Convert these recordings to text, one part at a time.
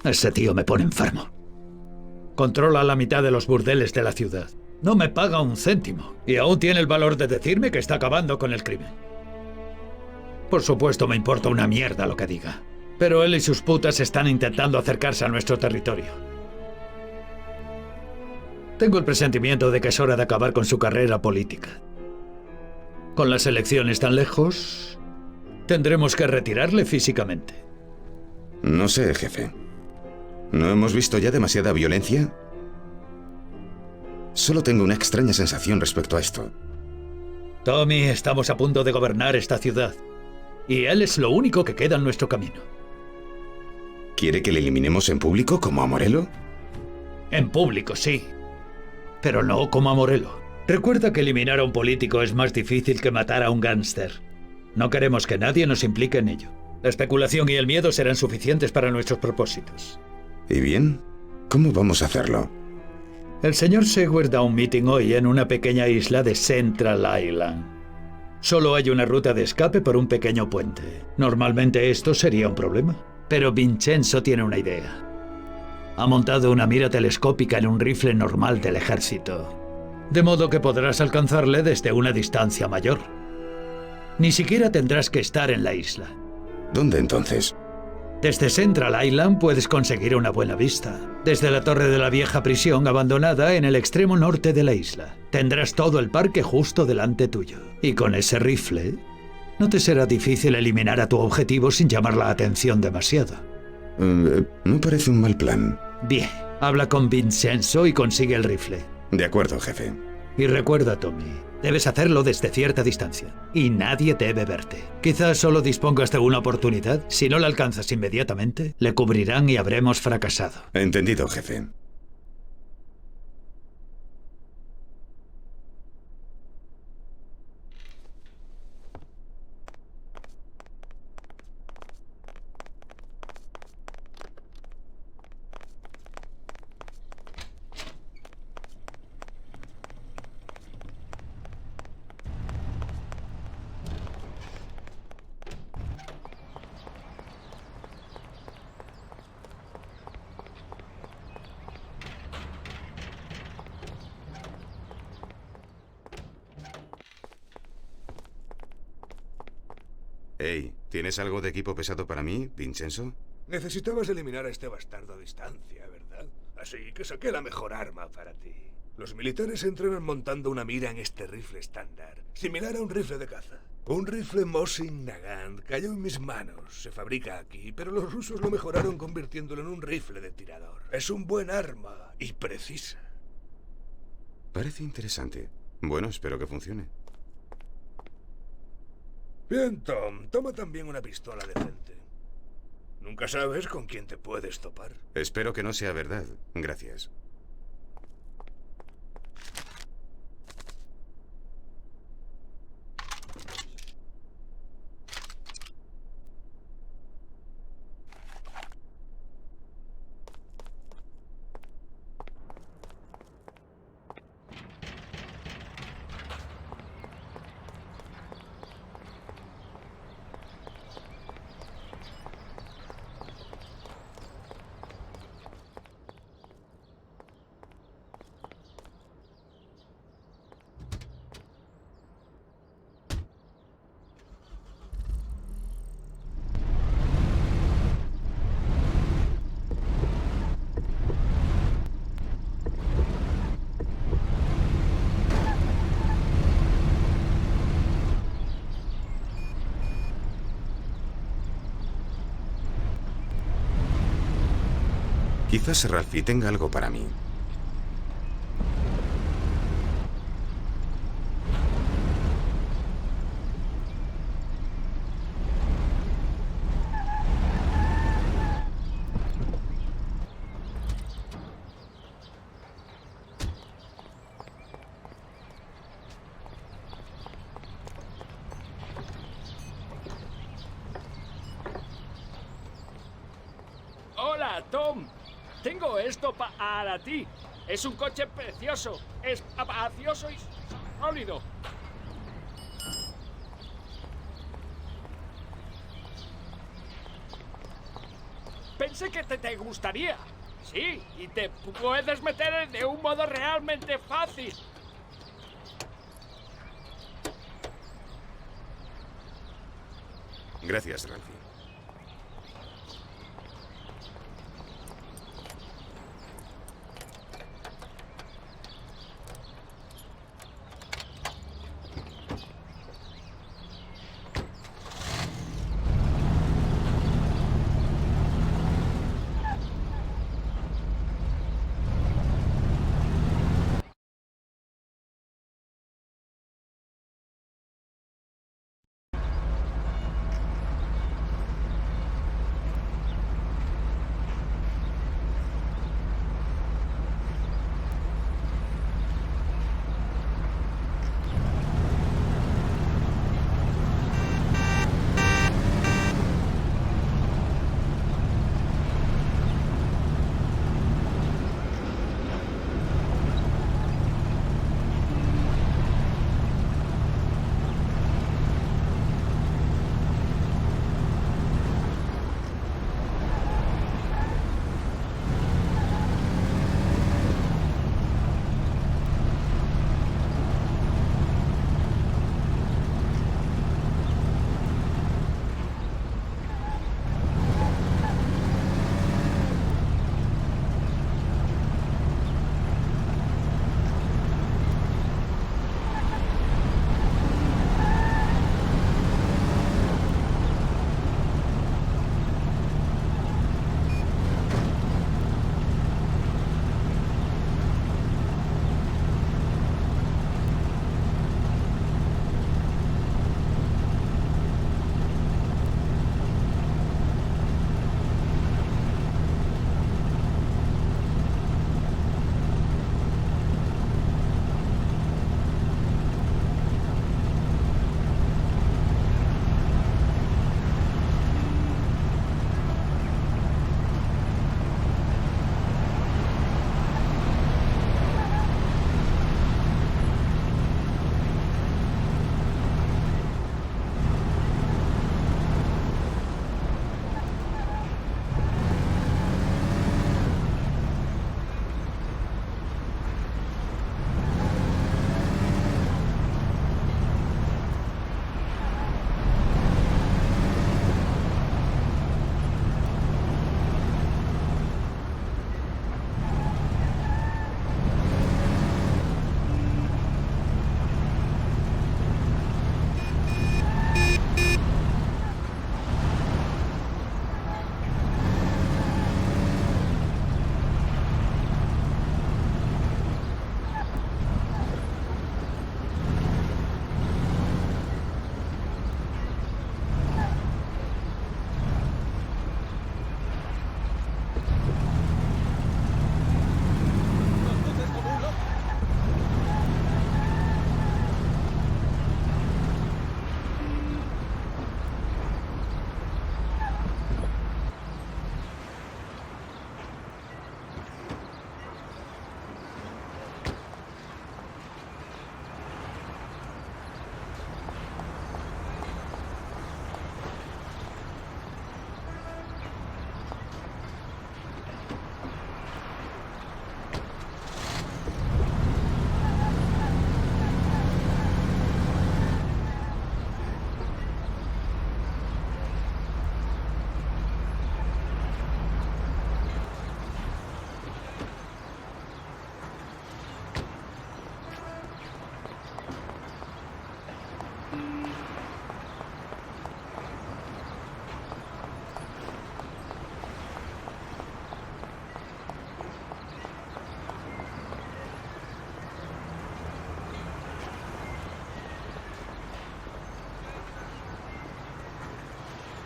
Ese tío me pone enfermo. Controla la mitad de los burdeles de la ciudad. No me paga un céntimo. Y aún tiene el valor de decirme que está acabando con el crimen. Por supuesto me importa una mierda lo que diga. Pero él y sus putas están intentando acercarse a nuestro territorio. Tengo el presentimiento de que es hora de acabar con su carrera política. Con las elecciones tan lejos, tendremos que retirarle físicamente. No sé, jefe. ¿No hemos visto ya demasiada violencia? Solo tengo una extraña sensación respecto a esto. Tommy, estamos a punto de gobernar esta ciudad. Y él es lo único que queda en nuestro camino. ¿Quiere que le eliminemos en público como a Morello? En público, sí. Pero no como a Morello. Recuerda que eliminar a un político es más difícil que matar a un gángster. No queremos que nadie nos implique en ello. La especulación y el miedo serán suficientes para nuestros propósitos. ¿Y bien? ¿Cómo vamos a hacerlo? El señor Seward da un meeting hoy en una pequeña isla de Central Island. Solo hay una ruta de escape por un pequeño puente. Normalmente esto sería un problema. Pero Vincenzo tiene una idea. Ha montado una mira telescópica en un rifle normal del ejército. De modo que podrás alcanzarle desde una distancia mayor. Ni siquiera tendrás que estar en la isla. ¿Dónde entonces? Desde Central Island puedes conseguir una buena vista. Desde la torre de la vieja prisión abandonada en el extremo norte de la isla. Tendrás todo el parque justo delante tuyo. Y con ese rifle, no te será difícil eliminar a tu objetivo sin llamar la atención demasiado. No parece un mal plan. Bien, habla con Vincenzo y consigue el rifle. De acuerdo, jefe. Y recuerda, Tommy, debes hacerlo desde cierta distancia. Y nadie debe verte. Quizás solo dispongas de una oportunidad. Si no la alcanzas inmediatamente, le cubrirán y habremos fracasado. Entendido, jefe. Hey, ¿tienes algo de equipo pesado para mí, Vincenzo? Necesitabas eliminar a este bastardo a distancia, ¿verdad? Así que saqué la mejor arma para ti. Los militares entrenan montando una mira en este rifle estándar, similar a un rifle de caza. Un rifle Mosin Nagant cayó en mis manos. Se fabrica aquí, pero los rusos lo mejoraron convirtiéndolo en un rifle de tirador. Es un buen arma y precisa. Parece interesante. Bueno, espero que funcione. Bien, Tom. Toma también una pistola decente. Nunca sabes con quién te puedes topar. Espero que no sea verdad. Gracias. Quizás Ralphie tenga algo para mí. Hola, Tom. Tengo esto para ti. Es un coche precioso, espacioso y sólido. Pensé que te gustaría. Sí, y te puedes meter de un modo realmente fácil. Gracias, Ralphie.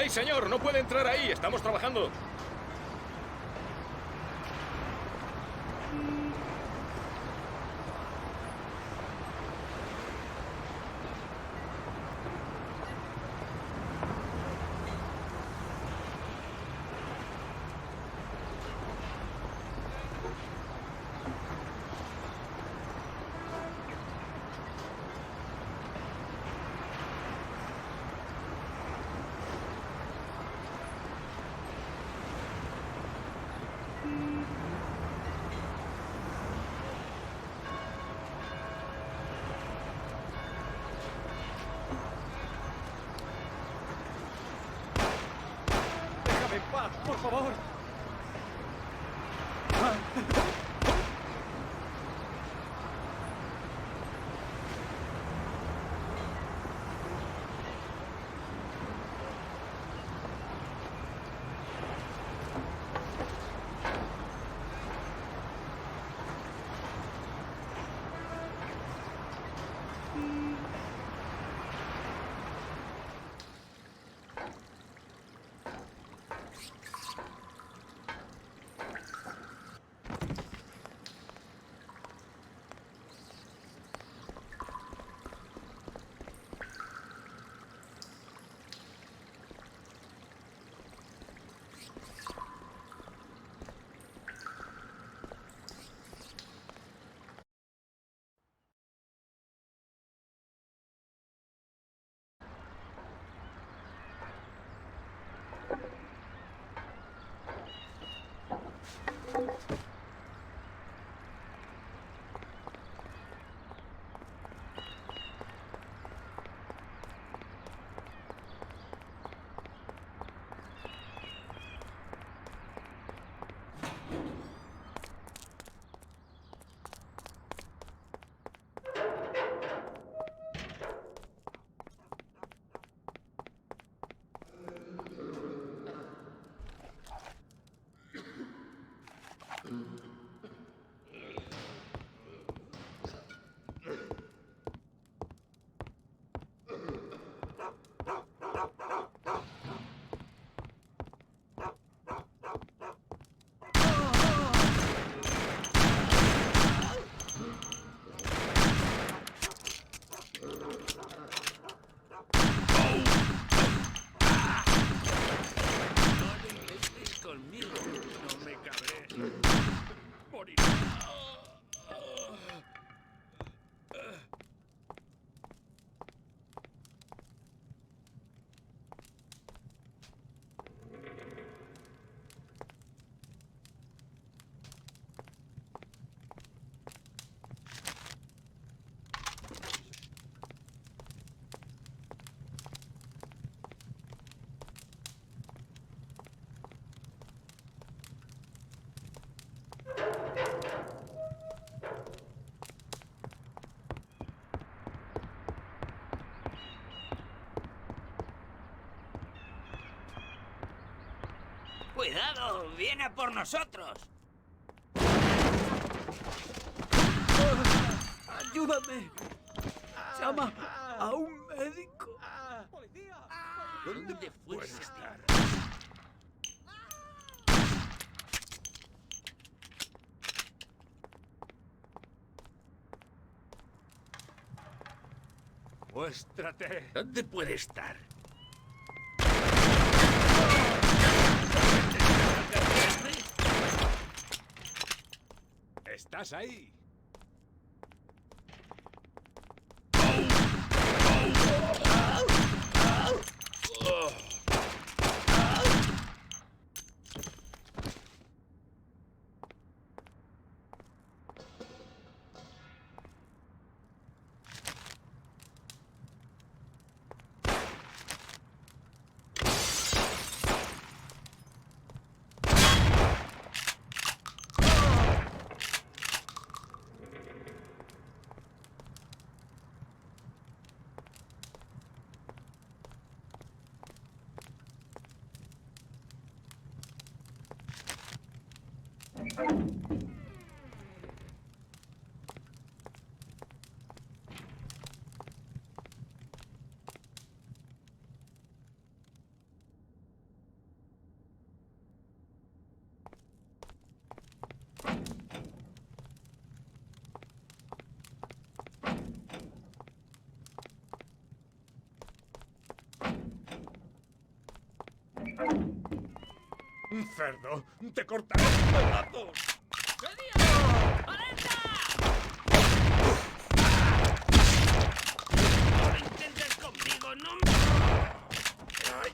¡Hey, señor! ¡No puede entrar ahí! ¡Estamos trabajando! por favor. ¡Cuidado! ¡Viene a por nosotros! ¡Ayúdame! ¡Llama a un médico! ¿Dónde puede estar? ¡Muéstrate! ¿Dónde puede estar? ¿Estás ahí? ¡Cerdo! ¡Te cortaré en pedazos! ¡Alerta! ¡No lo intentes conmigo! ¡No me... ¡Ay!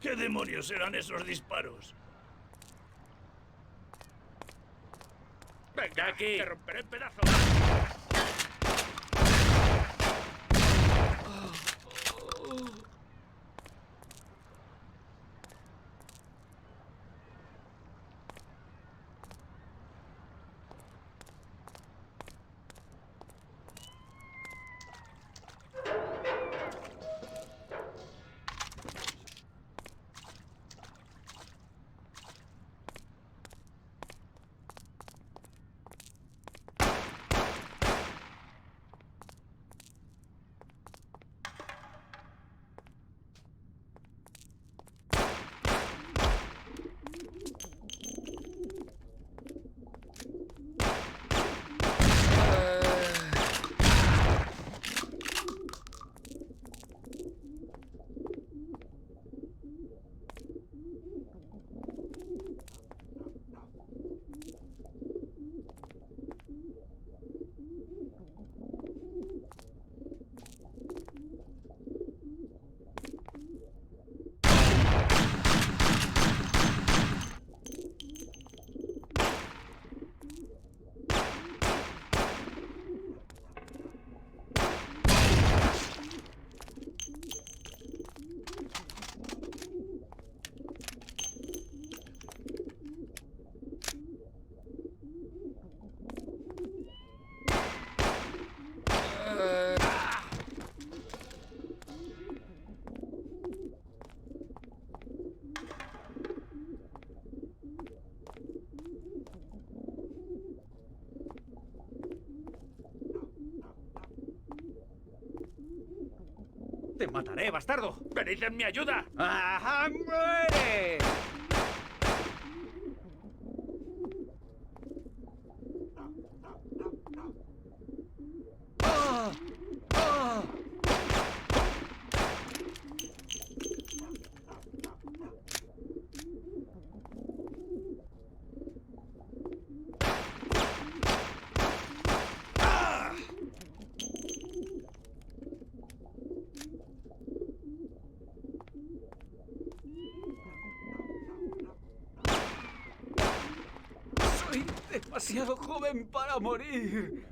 ¿Qué demonios eran esos disparos? ¡Venga aquí! ¡Te romperé en pedazos! ¡Te mataré, bastardo! ¡Venid en mi ayuda! ¡Ajá, muere! Soy demasiado joven para morir.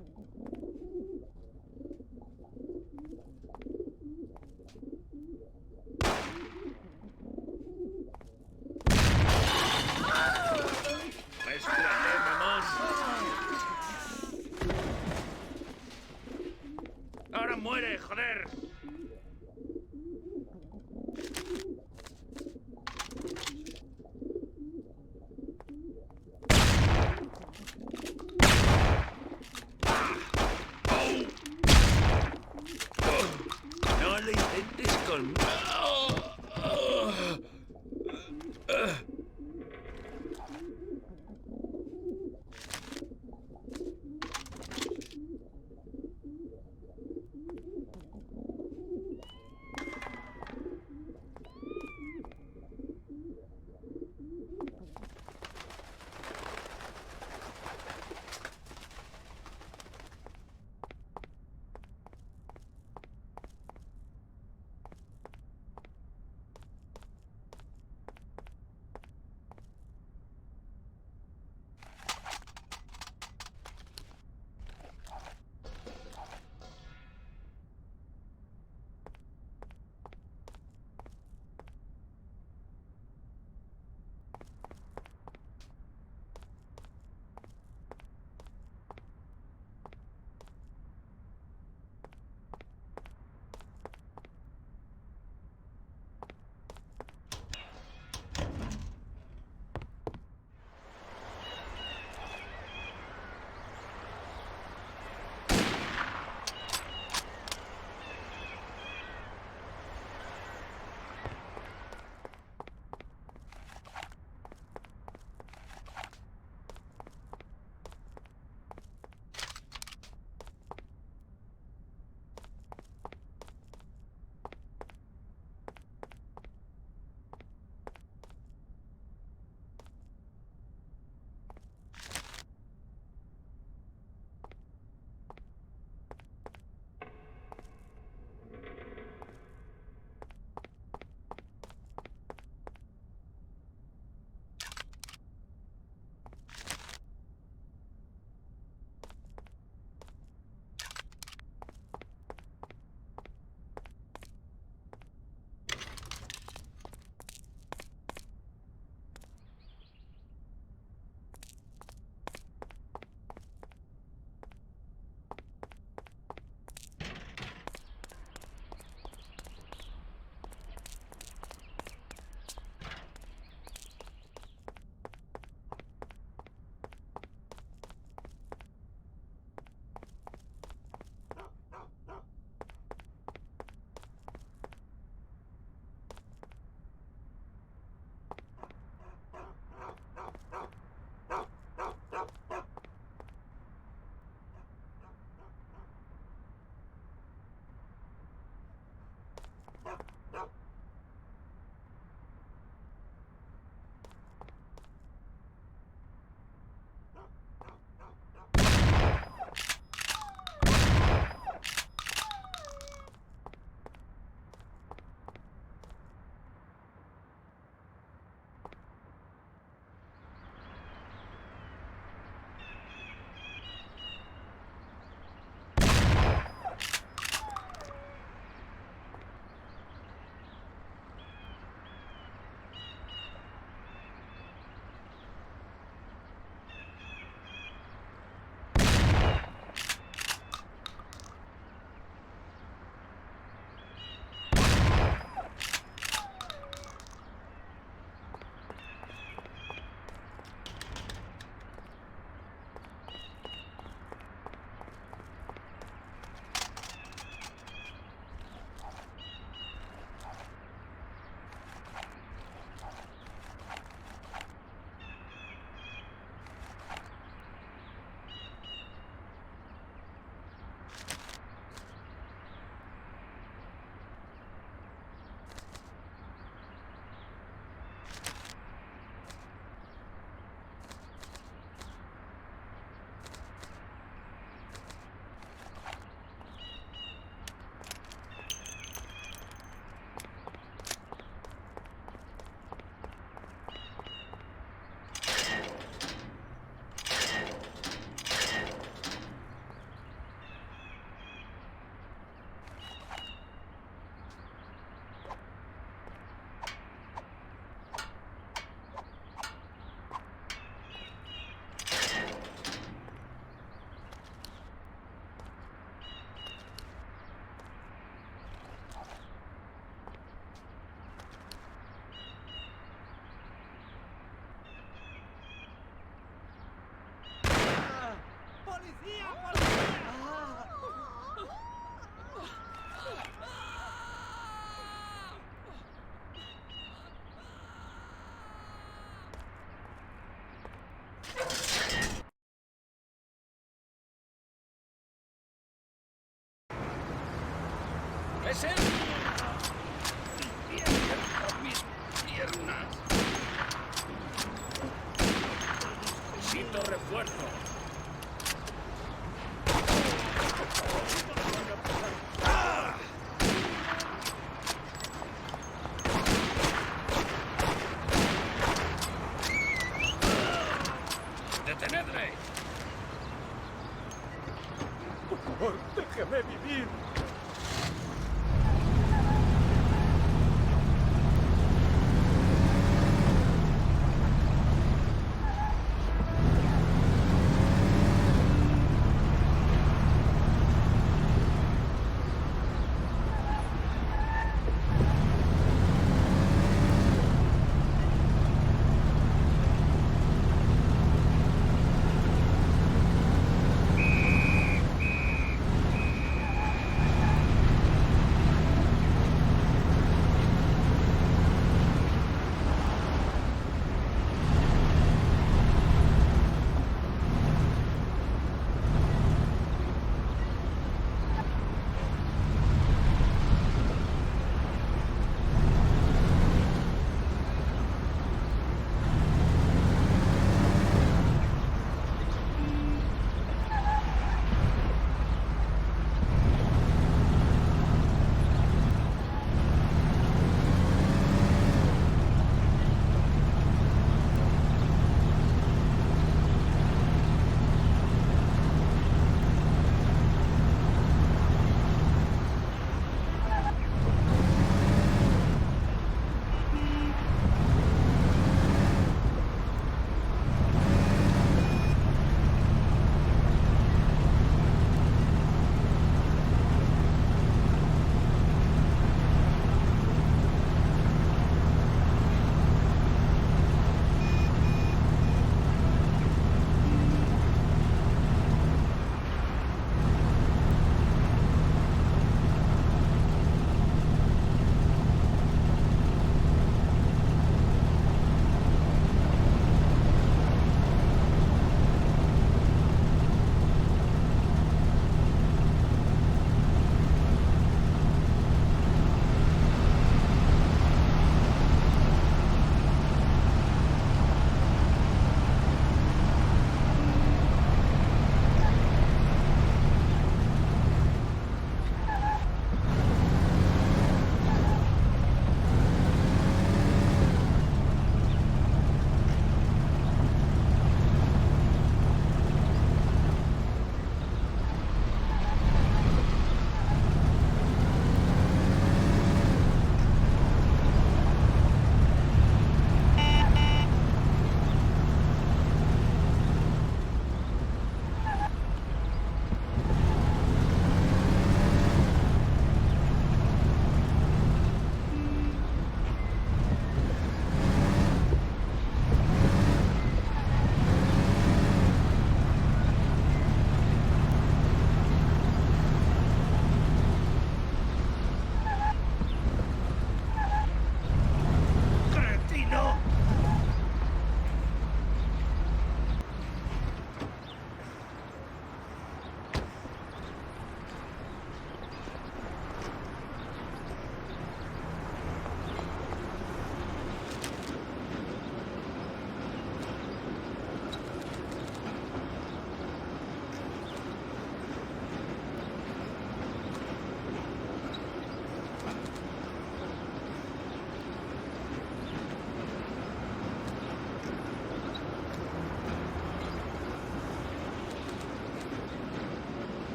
¡Espérate, mamón! ¡Ahora muere, joder! ¡No lo intentes conmigo! ¡Policía! ¡Policía!